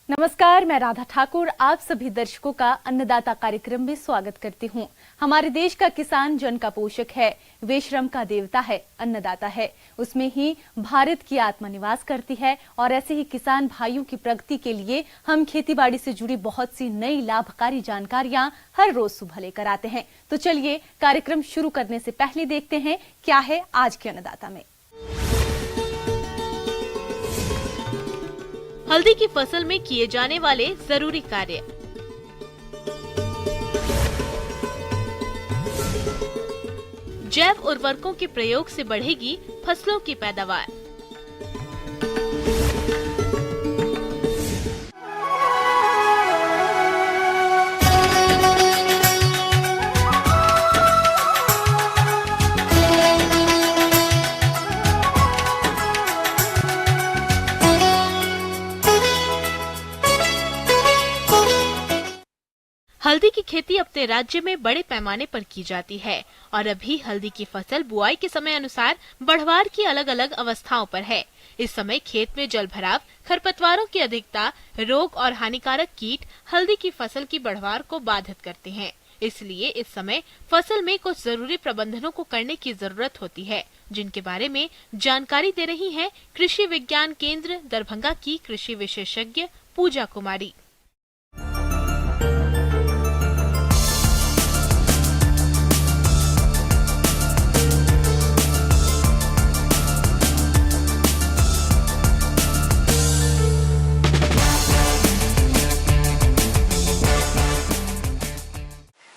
नमस्कार, मैं राधा ठाकुर आप सभी दर्शकों का अन्नदाता कार्यक्रम में स्वागत करती हूं। हमारे देश का किसान जन का पोषक है, वे श्रम का देवता है, अन्नदाता है। उसमें ही भारत की आत्मा निवास करती है और ऐसे ही किसान भाइयों की प्रगति के लिए हम खेतीबाड़ी से जुड़ी बहुत सी नई लाभकारी जानकारियां हर रोज सुबह लेकर आते हैं। तो चलिए कार्यक्रम शुरू करने से पहले देखते हैं क्या है आज के अन्नदाता में। हल्दी की फसल में किए जाने वाले जरूरी कार्य। जैव उर्वरकों के प्रयोग से बढ़ेगी फसलों की पैदावार। हल्दी की खेती अपने राज्य में बड़े पैमाने पर की जाती है और अभी हल्दी की फसल बुआई के समय अनुसार बढ़वार की अलग अलग अवस्थाओं पर है। इस समय खेत में जल भराव, खरपतवारों की अधिकता, रोग और हानिकारक कीट हल्दी की फसल की बढ़वार को बाधित करते हैं। इसलिए इस समय फसल में कुछ जरूरी प्रबंधनों को करने की जरूरत होती है, जिनके बारे में जानकारी दे रही हैं कृषि विज्ञान केंद्र दरभंगा की कृषि विशेषज्ञ पूजा कुमारी।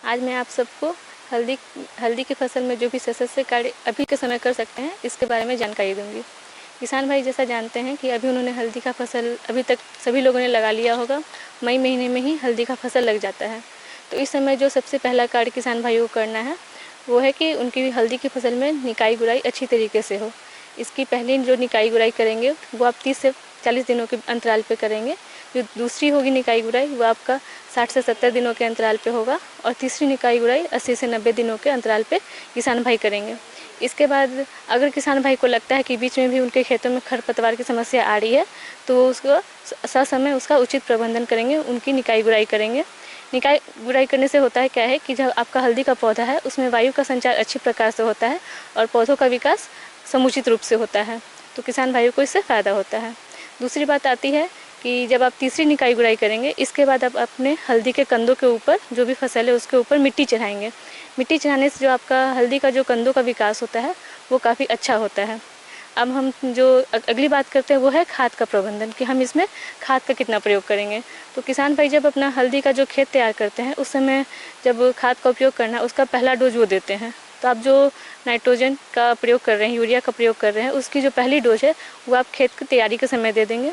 आज मैं आप सबको हल्दी की फसल में जो भी सशस्त्र कार्य अभी के समय कर सकते हैं, इसके बारे में जानकारी दूंगी। किसान भाई जैसा जानते हैं कि अभी उन्होंने हल्दी का फसल अभी तक सभी लोगों ने लगा लिया होगा। मई महीने में ही हल्दी का फसल लग जाता है। तो इस समय जो सबसे पहला कार्य किसान भाइयों को करना है वो है कि उनकी हल्दी की फसल में निकाई गुड़ाई अच्छी तरीके से हो। इसकी पहली जो निकाई गुड़ाई करेंगे वो आप 30 से 40 दिनों के अंतराल पे करेंगे। जो दूसरी होगी निकाई गुड़ाई वो आपका 60 से 70 दिनों के अंतराल पे होगा और तीसरी निकाई गुड़ाई 80 से 90 दिनों के अंतराल पे किसान भाई करेंगे। इसके बाद अगर किसान भाई को लगता है कि बीच में भी उनके खेतों में खरपतवार की समस्या आ रही है तो उसको ससमय उसका उचित प्रबंधन करेंगे, उनकी निकाई गुड़ाई करेंगे। निकाई गुड़ाई करने से होता है क्या है कि जब आपका हल्दी का पौधा है उसमें वायु का संचार अच्छी प्रकार से होता है और पौधों का विकास समुचित रूप से होता है, तो किसान भाइयों को इससे फ़ायदा होता है। दूसरी बात आती है कि जब आप तीसरी निकाई गुड़ाई करेंगे, इसके बाद आप अपने हल्दी के कंदों के ऊपर जो भी फसल है उसके ऊपर मिट्टी चढ़ाएंगे। मिट्टी चढ़ाने से जो आपका हल्दी का जो कंदों का विकास होता है वो काफ़ी अच्छा होता है। अब हम जो अगली बात करते हैं वो है खाद का प्रबंधन, कि हम इसमें खाद का कितना प्रयोग करेंगे। तो किसान भाई जब अपना हल्दी का जो खेत तैयार करते हैं उस समय जब खाद का उपयोग करना है उसका पहला डोज वो देते हैं। तो आप जो नाइट्रोजन का प्रयोग कर रहे हैं, यूरिया का प्रयोग कर रहे हैं, उसकी जो पहली डोज है वो आप खेत की तैयारी के समय दे देंगे।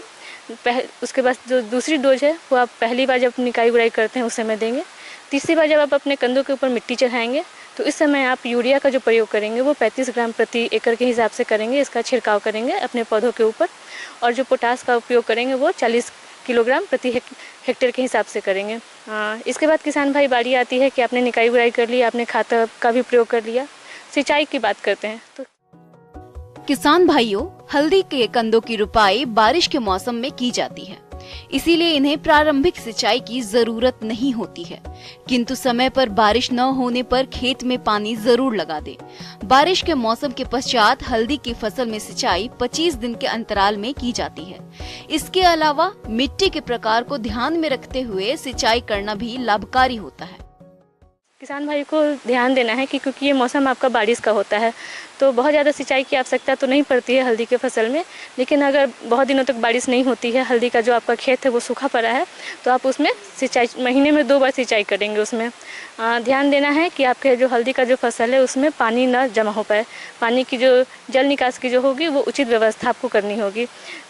उसके बाद जो दूसरी डोज है वो आप पहली बार जब निकाई गुड़ाई करते हैं उस समय देंगे। तीसरी बार जब आप अपने कंदों के ऊपर मिट्टी चढ़ाएंगे तो इस समय आप यूरिया का जो प्रयोग करेंगे वो 35 ग्राम प्रति एकड़ के हिसाब से करेंगे। इसका छिड़काव करेंगे अपने पौधों के ऊपर। और जो पोटास का उपयोग करेंगे वो 40 किलोग्राम प्रति हेक्टेयर के हिसाब से करेंगे। इसके बाद किसान भाई बारी आती है कि आपने निकाई गुड़ाई कर ली, आपने खाद का भी प्रयोग कर लिया। सिंचाई की बात करते हैं तो किसान भाइयों, हल्दी के कंदों की रुपाई बारिश के मौसम में की जाती है, इसीलिए इन्हें प्रारंभिक सिंचाई की जरूरत नहीं होती है। किंतु समय पर बारिश न होने पर खेत में पानी जरूर लगा दे। बारिश के मौसम के पश्चात हल्दी की फसल में सिंचाई 25 दिन के अंतराल में की जाती है। इसके अलावा मिट्टी के प्रकार को ध्यान में रखते हुए सिंचाई करना भी लाभकारी होता है। किसान भाई को ध्यान देना है कि क्योंकि ये मौसम आपका बारिश का होता है तो बहुत ज़्यादा सिंचाई की आवश्यकता तो नहीं पड़ती है हल्दी के फसल में। लेकिन अगर बहुत दिनों तक बारिश नहीं होती है, हल्दी का जो आपका खेत है वो सूखा पड़ा है, तो आप उसमें सिंचाई महीने में 2 बार सिंचाई करेंगे। उसमें ध्यान देना है कि आपके जो हल्दी का जो फसल है उसमें पानी ना जमा हो पाए। पानी की जो जल निकास की जो होगी वो उचित व्यवस्था आपको करनी होगी।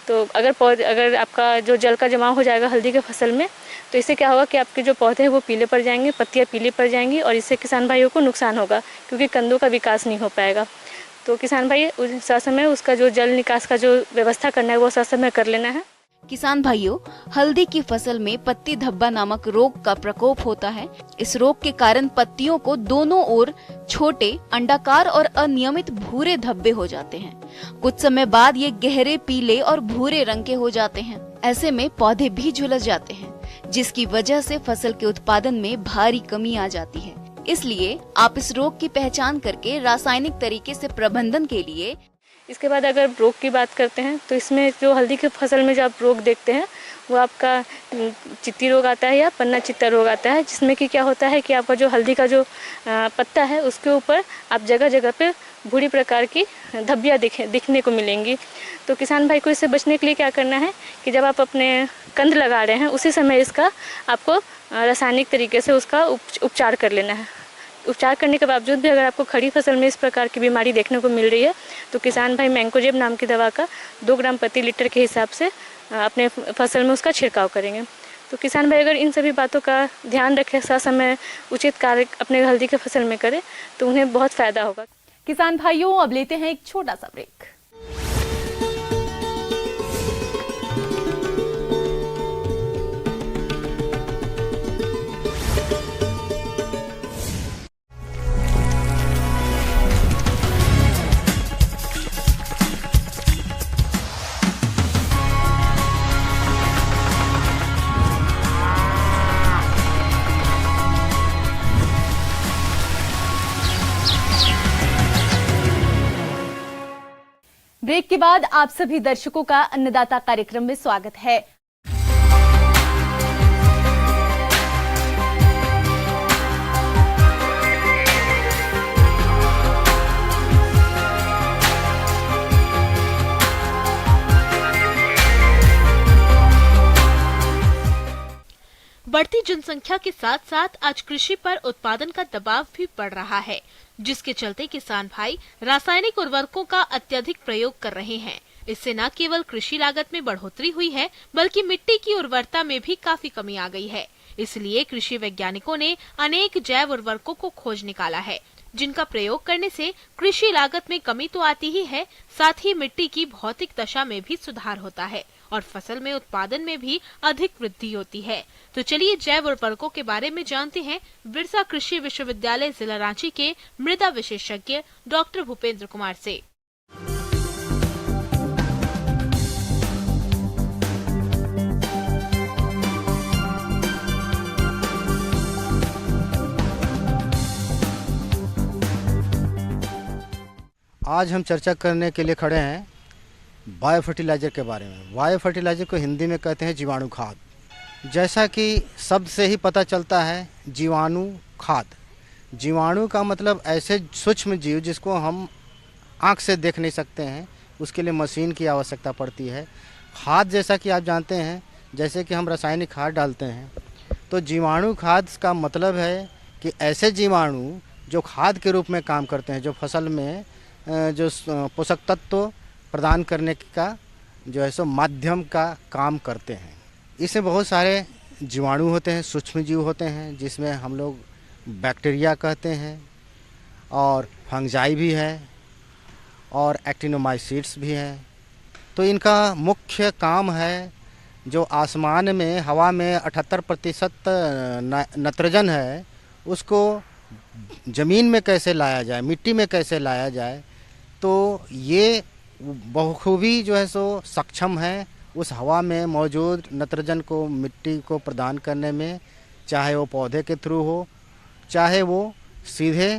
तो अगर आपका जो जल का जमाव हो जाएगा हल्दी के फसल में तो इससे क्या होगा कि आपके जो पौधे हैं वो पीले पड़ जाएंगे, पत्तियां पीली पड़ जाएंगी और इससे किसान भाइयों को नुकसान होगा क्योंकि कंदों का विकास नहीं हो पाएगा। तो किसान भाई ससमय उसका जो जल निकास का जो व्यवस्था करना है वो ससमय कर लेना है। किसान भाइयों, हल्दी की फसल में पत्ती धब्बा नामक रोग का प्रकोप होता है। इस रोग के कारण पत्तियों को दोनों ओर छोटे अंडाकार और अनियमित भूरे धब्बे हो जाते हैं। कुछ समय बाद ये गहरे पीले और भूरे रंग के हो जाते हैं। ऐसे में पौधे भी झुलस जाते हैं, जिसकी वजह से फसल के उत्पादन में भारी कमी आ जाती है। इसलिए आप इस रोग की पहचान करके रासायनिक तरीके से प्रबंधन के लिए इसके बाद अगर रोग की बात करते हैं तो इसमें जो हल्दी की फसल में जो आप रोग देखते हैं वो आपका चित्ती रोग आता है या पन्ना चित्ता रोग आता है, जिसमें कि क्या होता है कि आपका जो हल्दी का जो पत्ता है उसके ऊपर आप जगह जगह पे भूरी प्रकार की धब्बियाँ दिखने को मिलेंगी। तो किसान भाई को इससे बचने के लिए क्या करना है कि जब आप अपने कंद लगा रहे हैं उसी समय इसका आपको रासायनिक तरीके से उसका उपचार कर लेना है। उपचार करने के बावजूद भी अगर आपको खड़ी फसल में इस प्रकार की बीमारी देखने को मिल रही है तो किसान भाई मैंकोजेब नाम की दवा का 2 ग्राम प्रति लीटर के हिसाब से अपने फसल में उसका छिड़काव करेंगे। तो किसान भाई अगर इन सभी बातों का ध्यान रखें, समय उचित कार्य अपने हल्दी के फसल में करें तो उन्हें बहुत फायदा होगा। किसान भाइयों, अब लेते हैं एक छोटा सा ब्रेक। ब्रेक के बाद आप सभी दर्शकों का अन्नदाता कार्यक्रम में स्वागत है। बढ़ती जनसंख्या के साथ साथ आज कृषि पर उत्पादन का दबाव भी बढ़ रहा है, जिसके चलते किसान भाई रासायनिक उर्वरकों का अत्यधिक प्रयोग कर रहे हैं। इससे न केवल कृषि लागत में बढ़ोतरी हुई है, बल्कि मिट्टी की उर्वरता में भी काफी कमी आ गई है। इसलिए कृषि वैज्ञानिकों ने अनेक जैव उर्वरकों को खोज निकाला है, जिनका प्रयोग करने से कृषि लागत में कमी तो आती ही है, साथ ही मिट्टी की भौतिक दशा में भी सुधार होता है और फसल में उत्पादन में भी अधिक वृद्धि होती है। तो चलिए जैव उर्वरकों के बारे में जानते हैं बिरसा कृषि विश्वविद्यालय जिला रांची के मृदा विशेषज्ञ डॉक्टर भूपेंद्र कुमार से। आज हम चर्चा करने के लिए खड़े हैं बायो फर्टिलाइज़र के बारे में। बायो फर्टिलाइज़र को हिंदी में कहते हैं जीवाणु खाद। जैसा कि शब्द से ही पता चलता है, जीवाणु खाद। जीवाणु का मतलब ऐसे सूक्ष्म जीव जिसको हम आँख से देख नहीं सकते हैं, उसके लिए मशीन की आवश्यकता पड़ती है। खाद जैसा कि आप जानते हैं, जैसे कि हम रासायनिक खाद डालते हैं, तो जीवाणु खाद का मतलब है कि ऐसे जीवाणु जो खाद के रूप में काम करते हैं, जो फसल में जो पोषक तत्व प्रदान करने का जो है सो माध्यम का काम करते हैं। इसमें बहुत सारे जीवाणु होते हैं, सूक्ष्म जीव होते हैं, जिसमें हम लोग बैक्टीरिया कहते हैं और फंजाई भी है और एक्टिनोमाइसीट्स भी हैं। तो इनका मुख्य काम है जो आसमान में हवा में 78% नाइट्रोजन है, उसको ज़मीन में कैसे लाया जाए, मिट्टी में कैसे लाया जाए। तो ये बखूबी जो है सो सक्षम है उस हवा में मौजूद नाइट्रोजन को मिट्टी को प्रदान करने में, चाहे वो पौधे के थ्रू हो, चाहे वो सीधे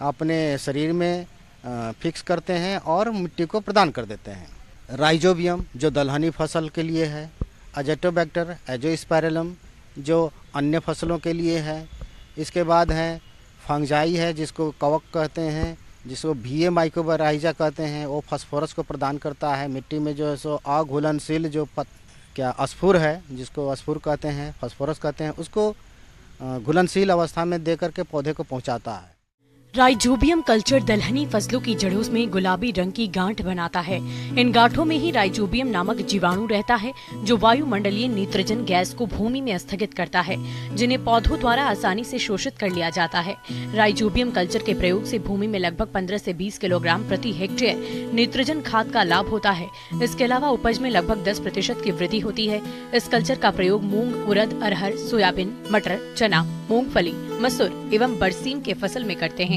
अपने शरीर में फिक्स करते हैं और मिट्टी को प्रदान कर देते हैं। राइजोबियम जो दलहनी फसल के लिए है, अजेटोबैक्टर एजोस्पाइरलम जो अन्य फसलों के लिए है। इसके बाद है फंजाई है जिसको कवक कहते हैं, जिसको VA माइक्रोबाइजा कहते हैं। वो फास्फोरस को प्रदान करता है मिट्टी में, जो है सो अघुलनशील जो अस्फुर है, जिसको अस्फुर कहते हैं, फास्फोरस कहते हैं, उसको घुलनशील अवस्था में दे करके पौधे को पहुंचाता है। राइजोबियम कल्चर दलहनी फसलों की जड़ों में गुलाबी रंग की गांठ बनाता है। इन गांठों में ही राइजोबियम नामक जीवाणु रहता है, जो वायुमंडलीय नाइट्रोजन गैस को भूमि में स्थगित करता है, जिन्हें पौधों द्वारा आसानी से शोषित कर लिया जाता है। राइजोबियम कल्चर के प्रयोग से भूमि में लगभग 15 से 20 किलोग्राम प्रति हेक्टेयर नाइट्रोजन खाद का लाभ होता है। इसके अलावा उपज में लगभग 10% की वृद्धि होती है। इस कल्चर का प्रयोग मूंग, उड़द, अरहर, सोयाबीन, मटर, चना, मूंगफली, मसूर एवं बरसीम के फसल में करते हैं।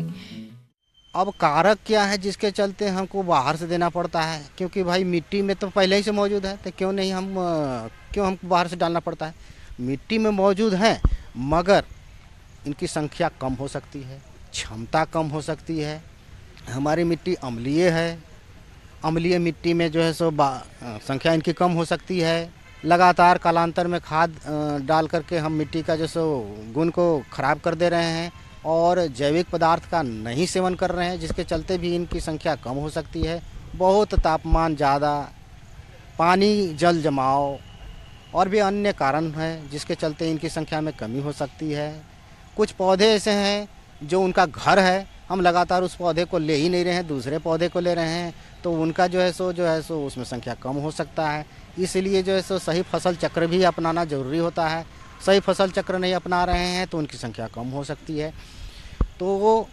अब कारक क्या है जिसके चलते हमको बाहर से देना पड़ता है, क्योंकि भाई मिट्टी में तो पहले ही से मौजूद है, तो क्यों हमको बाहर से डालना पड़ता है। मिट्टी में मौजूद है मगर इनकी संख्या कम हो सकती है, क्षमता कम हो सकती है। हमारी मिट्टी अम्लीय है, अम्लीय मिट्टी में जो है सो संख्या इनकी कम हो सकती है। लगातार कालांतर में खाद डाल करके हम मिट्टी का जो सो गुण को ख़राब कर दे रहे हैं और जैविक पदार्थ का नहीं सेवन कर रहे हैं, जिसके चलते भी इनकी संख्या कम हो सकती है। बहुत तापमान ज़्यादा, पानी जल जमाव और भी अन्य कारण हैं जिसके चलते इनकी संख्या में कमी हो सकती है। कुछ पौधे ऐसे हैं जो उनका घर है, हम लगातार उस पौधे को ले ही नहीं रहे हैं, दूसरे पौधे को ले रहे हैं, तो उनका जो है सो उसमें संख्या कम हो सकता है। इसलिए जो है सो सही फसल चक्र भी अपनाना ज़रूरी होता है। सही फसल चक्र नहीं अपना रहे हैं तो उनकी संख्या कम हो सकती है। तो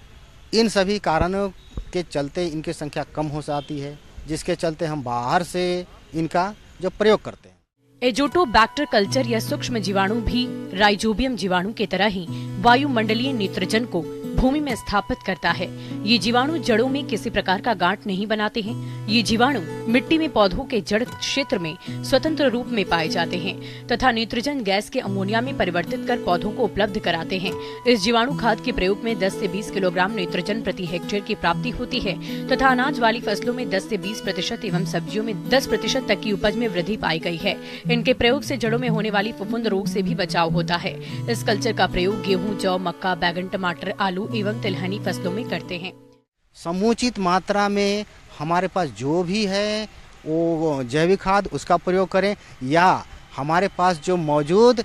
इन सभी कारणों के चलते इनकी संख्या कम हो जाती है, जिसके चलते हम बाहर से इनका जो प्रयोग करते हैं। एजोटोबैक्टर कल्चर या सूक्ष्म जीवाणु भी राइजोबियम जीवाणु की तरह ही वायुमंडलीय नाइट्रोजन को भूमि में स्थापित करता है। ये जीवाणु जड़ों में किसी प्रकार का गांठ नहीं बनाते हैं। ये जीवाणु मिट्टी में पौधों के जड़ क्षेत्र में स्वतंत्र रूप में पाए जाते हैं तथा नाइट्रोजन गैस के अमोनिया में परिवर्तित कर पौधों को उपलब्ध कराते हैं। इस जीवाणु खाद के प्रयोग में 10 से 20 किलोग्राम नाइट्रोजन प्रति हेक्टेयर की प्राप्ति होती है तथा अनाज वाली फसलों में 10 से 20% एवं सब्जियों में 10% तक की उपज में वृद्धि पाई गई है। इनके प्रयोग से जड़ों में होने वाली फफूंद रोग से भी बचाव होता है। इस कल्चर का प्रयोग गेहूं, जौ, मक्का, बैगन, टमाटर, आलू एवं तिलहनी फसलों में करते हैं। समुचित मात्रा में हमारे पास जो भी है वो जैविक खाद उसका प्रयोग करें, या हमारे पास जो मौजूद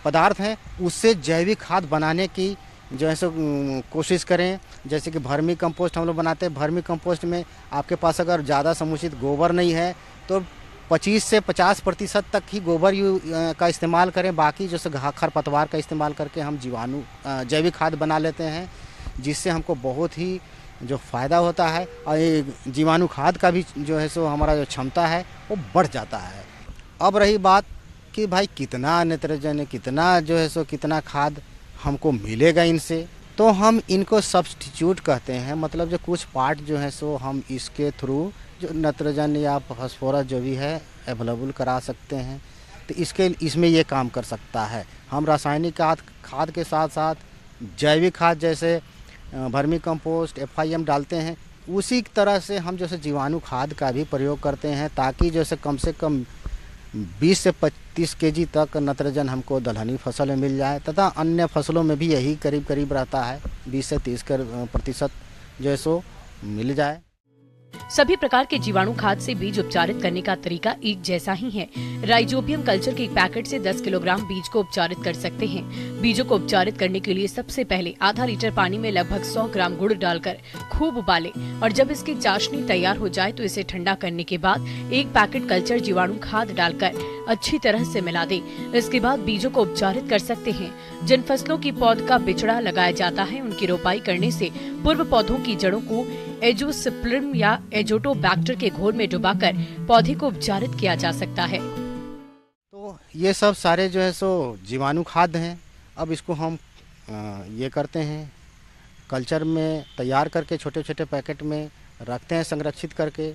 पदार्थ हैं उससे जैविक खाद बनाने की जो है सो कोशिश करें। जैसे कि वर्मी कंपोस्ट हम लोग बनाते हैं। वर्मी कंपोस्ट में आपके पास अगर ज़्यादा समुचित गोबर नहीं है तो 25 से 50% तक ही गोबर का इस्तेमाल करें। बाकी जैसे खरपतवार का इस्तेमाल करके हम जैविक खाद बना लेते हैं, जिससे हमको बहुत ही जो फ़ायदा होता है और ये जीवाणु खाद का भी जो है सो हमारा जो क्षमता है वो बढ़ जाता है। अब रही बात कि भाई कितना नाइट्रोजन, कितना खाद हमको मिलेगा इनसे, तो हम इनको सब्स्टिट्यूट कहते हैं। मतलब जो कुछ पार्ट जो है सो हम इसके थ्रू जो नाइट्रोजन या फास्फोरस जो भी है अवेलेबल करा सकते हैं। तो इसमें ये काम कर सकता है। हम रासायनिक खाद के साथ साथ जैविक खाद जैसे वर्मी कंपोस्ट, FIM डालते हैं, उसी तरह से हम जैसे जीवाणु खाद का भी प्रयोग करते हैं, ताकि जैसे कम से कम 20 से 25 kg तक नाइट्रोजन हमको दलहनी फसल में मिल जाए, तथा अन्य फसलों में भी यही करीब रहता है, 20 से 30% जो है सो मिल जाए। सभी प्रकार के जीवाणु खाद से बीज उपचारित करने का तरीका एक जैसा ही है। राइजोबियम कल्चर के एक पैकेट से 10 किलोग्राम बीज को उपचारित कर सकते हैं। बीजों को उपचारित करने के लिए सबसे पहले आधा लीटर पानी में लगभग 100 ग्राम गुड़ डालकर खूब उबालें और जब इसकी चाशनी तैयार हो जाए तो इसे ठंडा करने के बाद एक पैकेट कल्चर जीवाणु खाद डालकर अच्छी तरह से मिला दें। इसके बाद बीजों को उपचारित कर सकते हैं। जिन फसलों की पौध का बिचड़ा लगाया जाता है उनकी रोपाई करने से पूर्व पौधों की जड़ों को एजोस्पर्म या एजोटोबैक्टर के घोल में डुबाकर पौधे को उपचारित किया जा सकता है। तो ये सब सारे जो है सो जीवाणु खाद हैं। अब इसको हम ये करते हैं, कल्चर में तैयार करके छोटे छोटे पैकेट में रखते हैं संरक्षित करके।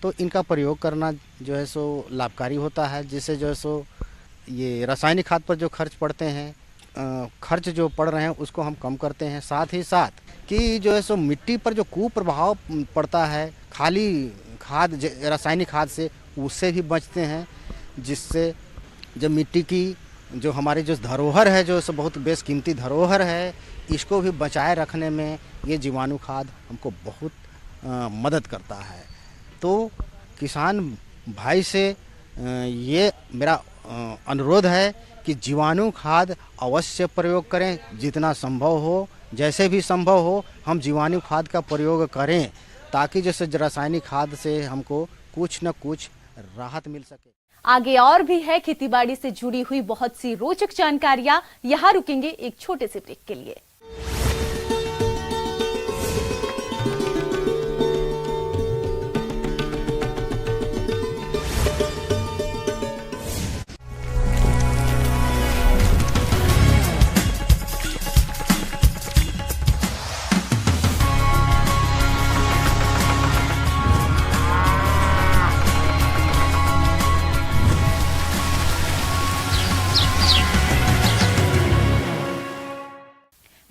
तो इनका प्रयोग करना जो है सो लाभकारी होता है, जिससे जो है सो ये रासायनिक खाद पर जो खर्च पड़ते हैं, खर्च जो पड़ रहे हैं उसको हम कम करते हैं। साथ ही साथ कि जो है सो मिट्टी पर जो कुप्रभाव पड़ता है खाली रासायनिक खाद से, उससे भी बचते हैं, जिससे जब मिट्टी की जो हमारी जो धरोहर है, जो बहुत बेशकीमती धरोहर है, इसको भी बचाए रखने में ये जीवाणु खाद हमको बहुत मदद करता है। तो किसान भाई से ये मेरा अनुरोध है कि जीवाणु खाद अवश्य प्रयोग करें, जितना संभव हो, जैसे भी संभव हो हम जीवाणु खाद का प्रयोग करें, ताकि जैसे रासायनिक खाद से हमको कुछ न कुछ राहत मिल सके। आगे और भी है खेतीबाड़ी से जुड़ी हुई बहुत सी रोचक जानकारियां। यहाँ रुकेंगे एक छोटे से ब्रेक के लिए।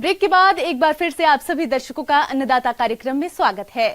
ब्रेक के बाद एक बार फिर से आप सभी दर्शकों का अन्नदाता कार्यक्रम में स्वागत है।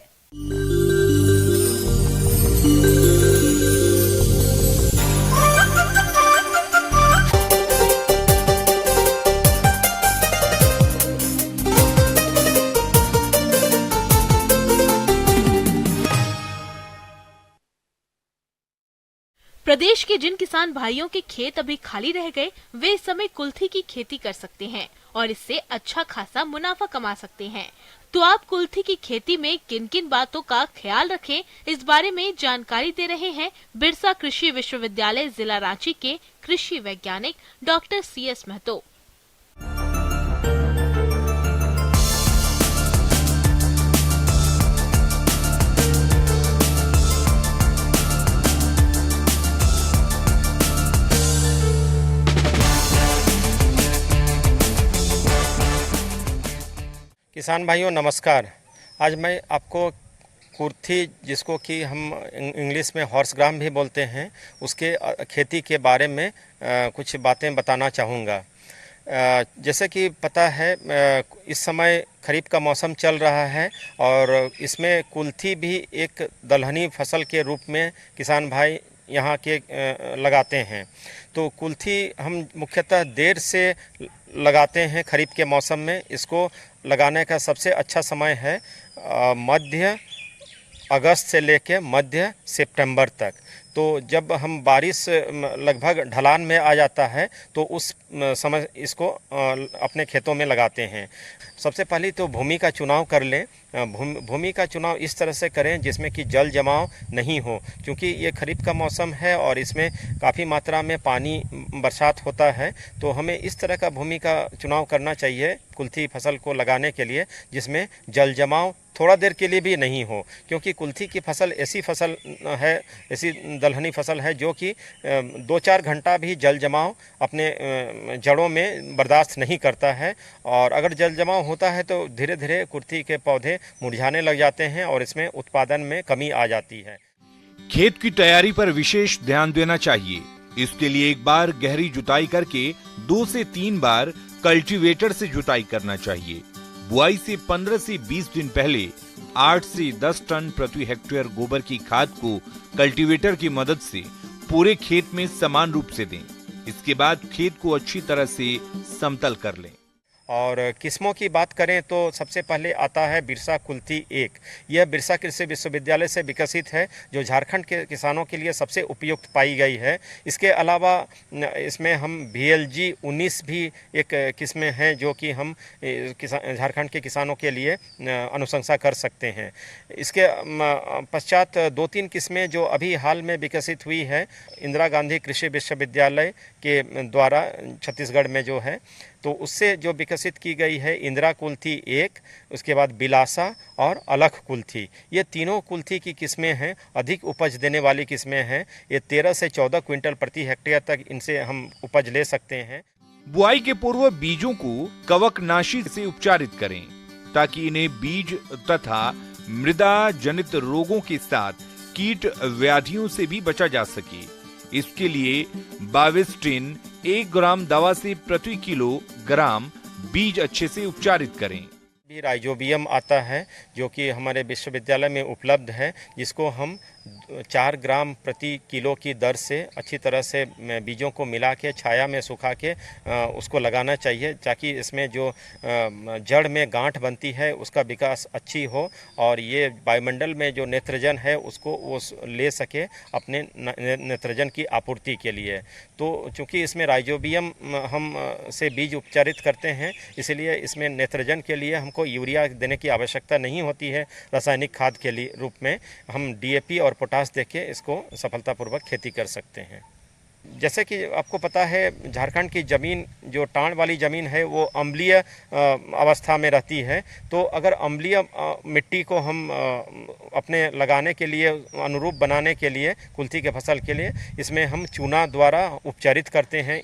प्रदेश के जिन किसान भाइयों के खेत अभी खाली रह गए, वे इस समय कुल्थी की खेती कर सकते हैं और इससे अच्छा खासा मुनाफा कमा सकते हैं। तो आप कुल्थी की खेती में किन किन बातों का ख्याल रखें, इस बारे में जानकारी दे रहे हैं बिरसा कृषि विश्वविद्यालय जिला रांची के कृषि वैज्ञानिक डॉक्टर CS महतो। किसान भाइयों नमस्कार। आज मैं आपको कुर्थी, जिसको कि हम इंग्लिश में हॉर्स ग्राम भी बोलते हैं, उसके खेती के बारे में कुछ बातें बताना चाहूँगा। जैसे कि पता है इस समय खरीफ का मौसम चल रहा है और इसमें कुल्थी भी एक दलहनी फसल के रूप में किसान भाई यहाँ के लगाते हैं। तो कुल्थी हम मुख्यतः देर से लगाते हैं खरीफ के मौसम में। इसको लगाने का सबसे अच्छा समय है मध्य अगस्त से लेकर मध्य सितंबर तक। तो जब हम बारिश लगभग ढलान में आ जाता है तो उस समय इसको अपने खेतों में लगाते हैं। सबसे पहले तो भूमि का चुनाव कर लें। भूमि का चुनाव इस तरह से करें जिसमें कि जल जमाव नहीं हो, क्योंकि ये खरीफ का मौसम है और इसमें काफ़ी मात्रा में पानी बरसात होता है। तो हमें इस तरह का भूमि का चुनाव करना चाहिए कुल्थी फसल को लगाने के लिए जिसमें जल जमाव थोड़ा देर के लिए भी नहीं हो, क्योंकि कुल्थी की फसल ऐसी फसल है, ऐसी दलहनी फसल है जो कि 2-4 घंटा भी जल जमाव अपने जड़ों में बर्दाश्त नहीं करता है। और अगर जल जमाव होता है तो धीरे धीरे कुल्थी के पौधे मुरझाने लग जाते हैं और इसमें उत्पादन में कमी आ जाती है। खेत की तैयारी पर विशेष ध्यान देना चाहिए। इसके लिए एक बार गहरी जुताई करके 2 से 3 बार कल्टीवेटर से जुताई करना चाहिए। बुआई से 15 से 20 दिन पहले 8 से 10 टन प्रति हेक्टेयर गोबर की खाद को कल्टीवेटर की मदद से पूरे खेत में समान रूप से दें। इसके बाद खेत को अच्छी तरह से समतल कर लें। और किस्मों की बात करें तो सबसे पहले आता है बिरसा कुल्थी 1। यह बिरसा कृषि विश्वविद्यालय से विकसित है, जो झारखंड के किसानों के लिए सबसे उपयुक्त पाई गई है। इसके अलावा इसमें हम VLG 19 भी एक किस्में हैं जो कि हम झारखंड के किसानों के लिए अनुशंसा कर सकते हैं। इसके पश्चात 2-3 किस्में जो अभी हाल में विकसित हुई है इंदिरा गांधी कृषि विश्वविद्यालय के द्वारा छत्तीसगढ़ में जो है, तो उससे जो विकसित की गई है इंदिरा कुल्थी 1, उसके बाद बिलासा और अलख कुल्थी। ये तीनों कुल्थी की किस्में हैं, अधिक उपज देने वाली किस्में हैं। ये 13 से 14 क्विंटल प्रति हेक्टेयर तक इनसे हम उपज ले सकते हैं। बुआई के पूर्व बीजों को कवकनाशी से उपचारित करें ताकि इन्हें बीज तथा मृदा जनित रोगों के साथ कीट व्याधियों से भी बचा जा सके। इसके लिए बाविस्टिन 1 ग्राम दवा से प्रति किलोग्राम बीज अच्छे से उपचारित करें। राइजोबियम आता है जो कि हमारे विश्वविद्यालय में उपलब्ध है, जिसको हम 4 ग्राम प्रति किलो की दर से अच्छी तरह से बीजों को मिला के छाया में सुखा के उसको लगाना चाहिए, ताकि इसमें जो जड़ में गांठ बनती है उसका विकास अच्छी हो और ये वायुमंडल में जो नेत्रजन है उसको वो ले सके अपने नेत्रजन की आपूर्ति के लिए। तो चूँकि इसमें राइजोबियम हम से बीज उपचारित करते हैं, इसलिए इसमें नेत्रजन के लिए हमको यूरिया देने की आवश्यकता नहीं होती है। रासायनिक खाद के लिए रूप में हम DAP और पोटास देके इसको सफलतापूर्वक खेती कर सकते हैं। जैसे कि आपको पता है झारखंड की ज़मीन जो टांड वाली ज़मीन है वो अम्लीय अवस्था में रहती है। तो अगर अम्लीय मिट्टी को हम अपने लगाने के लिए अनुरूप बनाने के लिए कुल्थी के फसल के लिए इसमें हम चूना द्वारा उपचारित करते हैं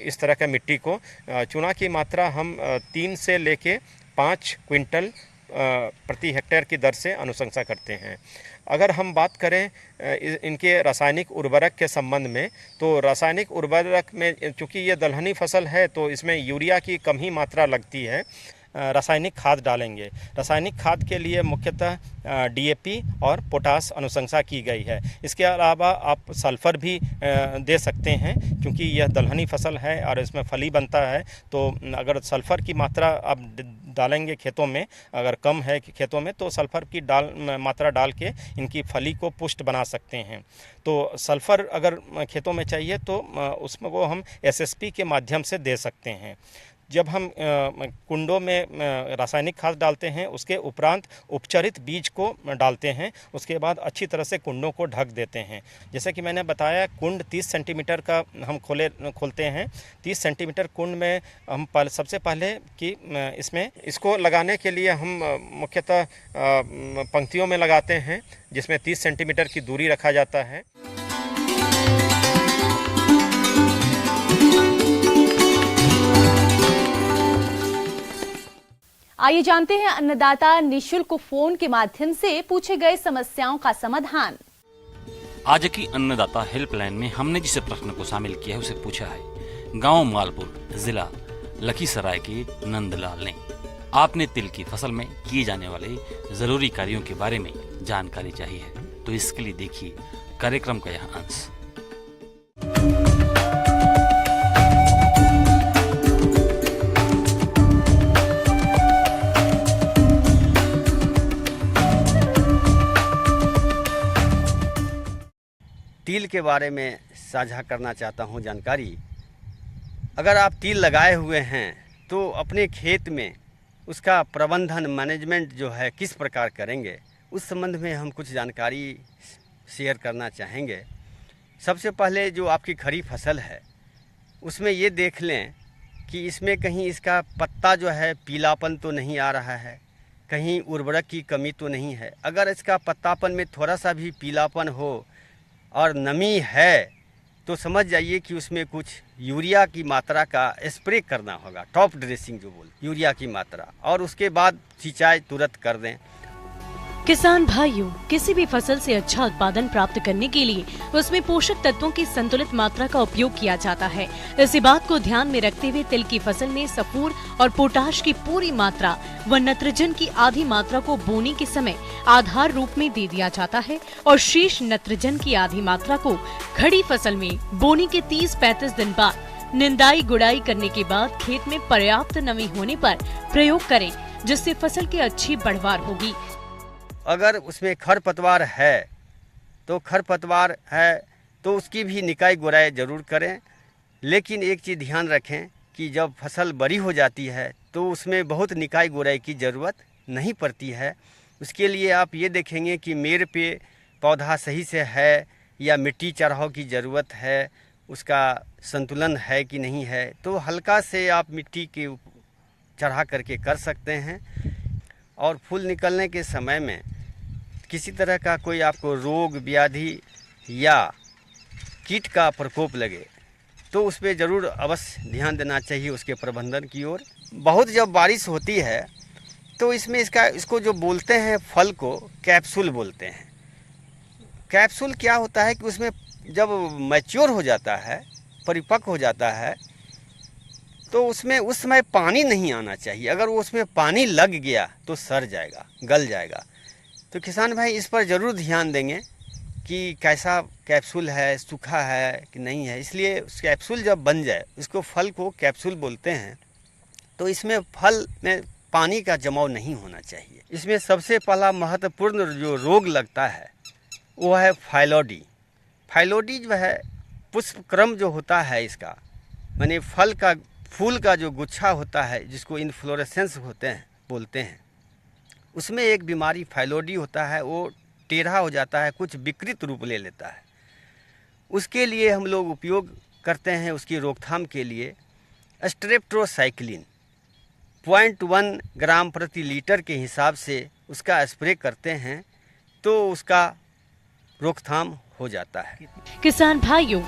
इस तरह का मिट्टी को। चूना की मात्रा हम 3 से लेके 5 क्विंटल प्रति हेक्टेयर की दर से अनुशंसा करते हैं। अगर हम बात करें इनके रासायनिक उर्वरक के संबंध में, तो रासायनिक उर्वरक में चूँकि ये दलहनी फसल है तो इसमें यूरिया की कम ही मात्रा लगती है। रासायनिक खाद डालेंगे। रासायनिक खाद के लिए मुख्यतः डीएपी और पोटास अनुशंसा की गई है। इसके अलावा आप सल्फ़र भी दे सकते हैं, क्योंकि यह दलहनी फसल है और इसमें फली बनता है, तो अगर सल्फ़र की मात्रा आप डालेंगे खेतों में, अगर कम है खेतों में, तो सल्फ़र की मात्रा डाल के इनकी फली को पुष्ट बना सकते हैं। तो सल्फ़र अगर खेतों में चाहिए तो उसमें वो हम एसएसपी के माध्यम से दे सकते हैं। जब हम कुंडों में रासायनिक खाद डालते हैं, उसके उपरांत उपचरित बीज को डालते हैं। उसके बाद अच्छी तरह से कुंडों को ढक देते हैं। जैसे कि मैंने बताया, कुंड 30 सेंटीमीटर का हम खोलते हैं। 30 सेंटीमीटर कुंड में हम सबसे पहले कि इसको लगाने के लिए हम मुख्यतः पंक्तियों में लगाते हैं, जिसमें 30 सेंटीमीटर की दूरी रखा जाता है। आइए जानते हैं अन्नदाता निशुल्क फोन के माध्यम से पूछे गए समस्याओं का समाधान। आज की अन्नदाता हेल्पलाइन में हमने जिस प्रश्न को शामिल किया है उसे पूछा है गांव मालपुर, जिला लखीसराय के नंदलाल ने। आपने तिल की फसल में किए जाने वाले जरूरी कार्यों के बारे में जानकारी चाहिए है, तो इसके लिए देखिए कार्यक्रम का यह अंश। तिल के बारे में साझा करना चाहता हूं जानकारी। अगर आप तिल लगाए हुए हैं तो अपने खेत में उसका प्रबंधन मैनेजमेंट जो है किस प्रकार करेंगे, उस संबंध में हम कुछ जानकारी शेयर करना चाहेंगे। सबसे पहले जो आपकी खड़ी फसल है उसमें ये देख लें कि इसमें कहीं इसका पत्ता जो है पीलापन तो नहीं आ रहा है, कहीं उर्वरक की कमी तो नहीं है। अगर इसका पत्तापन में थोड़ा सा भी पीलापन हो और नमी है तो समझ जाइए कि उसमें कुछ यूरिया की मात्रा का स्प्रे करना होगा, टॉप ड्रेसिंग जो बोल, यूरिया की मात्रा, और उसके बाद सिंचाई तुरंत कर दें। किसान भाइयों, किसी भी फसल से अच्छा उत्पादन प्राप्त करने के लिए उसमें पोषक तत्वों की संतुलित मात्रा का उपयोग किया जाता है। इसी बात को ध्यान में रखते हुए तिल की फसल में सल्फर और पोटाश की पूरी मात्रा व नत्रजन की आधी मात्रा को बोने के समय आधार रूप में दे दिया जाता है और शेष नत्रजन की आधी मात्रा को खड़ी फसल में बोने के 30-35 दिन बाद निंदाई गुड़ाई करने के बाद खेत में पर्याप्त नमी होने पर प्रयोग करें, जिससे फसल की अच्छी बढ़वार होगी। अगर उसमें खरपतवार है तो उसकी भी निकाई गुड़ाई जरूर करें। लेकिन एक चीज़ ध्यान रखें कि जब फसल बड़ी हो जाती है तो उसमें बहुत निकाई गुड़ाई की ज़रूरत नहीं पड़ती है। उसके लिए आप ये देखेंगे कि मेड़ पे पौधा सही से है या मिट्टी चढ़ाव की ज़रूरत है, उसका संतुलन है कि नहीं है, तो हल्का से आप मिट्टी के चढ़ा करके कर सकते हैं। और फूल निकलने के समय में किसी तरह का कोई आपको रोग व्याधि या कीट का प्रकोप लगे तो उस पर ज़रूर अवश्य ध्यान देना चाहिए उसके प्रबंधन की ओर। बहुत जब बारिश होती है तो इसमें इसको जो बोलते हैं फल को कैप्सूल बोलते हैं। कैप्सूल क्या होता है कि उसमें जब मैच्योर हो जाता है, परिपक्व हो जाता है, तो उसमें उस समय पानी नहीं आना चाहिए। अगर वो उसमें पानी लग गया तो सड़ जाएगा, गल जाएगा। तो किसान भाई इस पर ज़रूर ध्यान देंगे कि कैसा कैप्सूल है, सूखा है कि नहीं है। इसलिए उस कैप्सूल जब बन जाए, इसको फल को कैप्सूल बोलते हैं, तो इसमें फल में पानी का जमाव नहीं होना चाहिए। इसमें सबसे पहला महत्वपूर्ण जो रोग लगता है वो है फाइलोडी। फाइलोडी जो है पुष्पक्रम जो होता है इसका, माने फूल का जो गुच्छा होता है जिसको इन्फ्लोरेसेंस बोलते हैं, उसमें एक बीमारी फाइलोडी होता है। वो टेढ़ा हो जाता है, कुछ विकृत रूप ले लेता है। उसके लिए हम लोग उपयोग करते हैं, उसकी रोकथाम के लिए स्ट्रेप्टोसाइक्लिन 0.1 ग्राम प्रति लीटर के हिसाब से उसका स्प्रे करते हैं तो उसका रोकथाम हो जाता है। किसान भाइयों,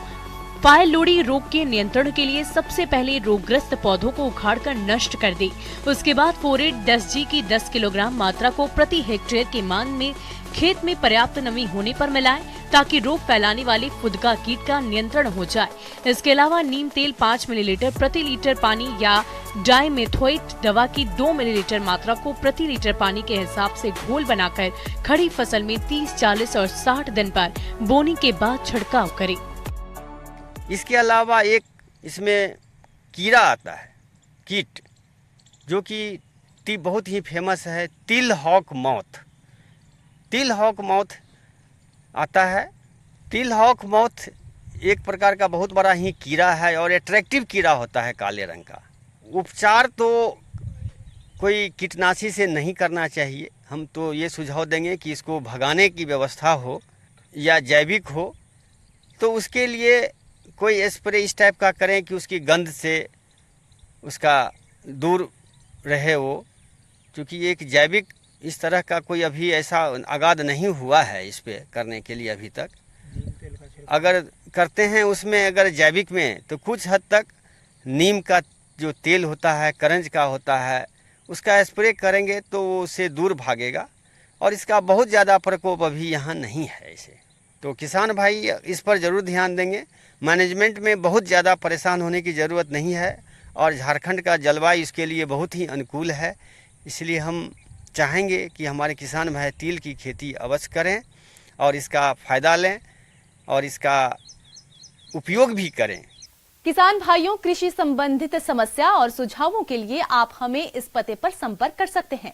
पायलोडी रोग के नियंत्रण के लिए सबसे पहले रोगग्रस्त पौधों को उखाड़कर नष्ट कर दे। उसके बाद फोरेट 10G की 10 किलोग्राम मात्रा को प्रति हेक्टेयर के मान में खेत में पर्याप्त नमी होने पर मिलाएं, ताकि रोग फैलाने वाले फुदका कीट का नियंत्रण हो जाए। इसके अलावा नीम तेल 5 मिलीलीटर प्रति लीटर पानी या डाइमेथोएट दवा की 2 मिलीलीटर मात्रा को प्रति लीटर पानी के हिसाब से घोल बनाकर खड़ी फसल में 30, 40 और 60 दिन पर बोनी के बाद छिड़काव करें। इसके अलावा एक इसमें कीड़ा आता है, कीट, जो कि बहुत ही फेमस है, तिल हॉक मौथ। तिल हॉक मौथ आता है। तिल हॉक मौथ एक प्रकार का बहुत बड़ा ही कीड़ा है और अट्रैक्टिव कीड़ा होता है, काले रंग का। उपचार तो कोई कीटनाशी से नहीं करना चाहिए। हम तो ये सुझाव देंगे कि इसको भगाने की व्यवस्था हो या जैविक हो, तो उसके लिए कोई स्प्रे इस टाइप का करें कि उसकी गंध से उसका दूर रहे वो, क्योंकि एक जैविक इस तरह का कोई अभी ऐसा आगाद नहीं हुआ है इस पे करने के लिए अभी तक। अगर करते हैं उसमें अगर जैविक में, तो कुछ हद तक नीम का जो तेल होता है, करंज का होता है, उसका स्प्रे करेंगे तो उससे दूर भागेगा और इसका बहुत ज़्यादा प्रकोप अभी यहाँ नहीं है इसे। तो किसान भाई इस पर ज़रूर ध्यान देंगे। मैनेजमेंट में बहुत ज़्यादा परेशान होने की ज़रूरत नहीं है और झारखंड का जलवायु इसके लिए बहुत ही अनुकूल है। इसलिए हम चाहेंगे कि हमारे किसान भाई तिल की खेती अवश्य करें और इसका फ़ायदा लें और इसका उपयोग भी करें। किसान भाइयों, कृषि संबंधित समस्या और सुझावों के लिए आप हमें इस पते पर संपर्क कर सकते हैं।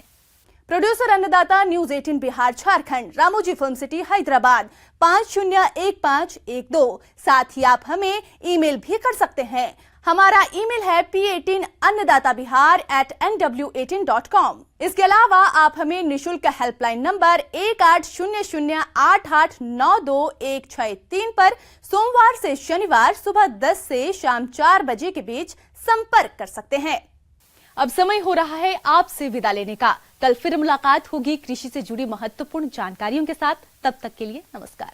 प्रोड्यूसर अन्नदाता, news 18 Bihar Jharkhand, Ramoji film city Hyderabad 501512। साथ ही आप हमें ईमेल भी कर सकते हैं। हमारा ईमेल है p18annadatabihar@nw18.com। इसके अलावा आप हमें निशुल्क हेल्पलाइन नंबर 180088922163 पर सोमवार से शनिवार सुबह 10 से शाम 4 बजे के बीच संपर्क कर सकते हैं। अब समय हो रहा है आपसे विदा लेने का। कल फिर मुलाकात होगी कृषि से जुड़ी महत्वपूर्ण जानकारियों के साथ। तब तक के लिए नमस्कार।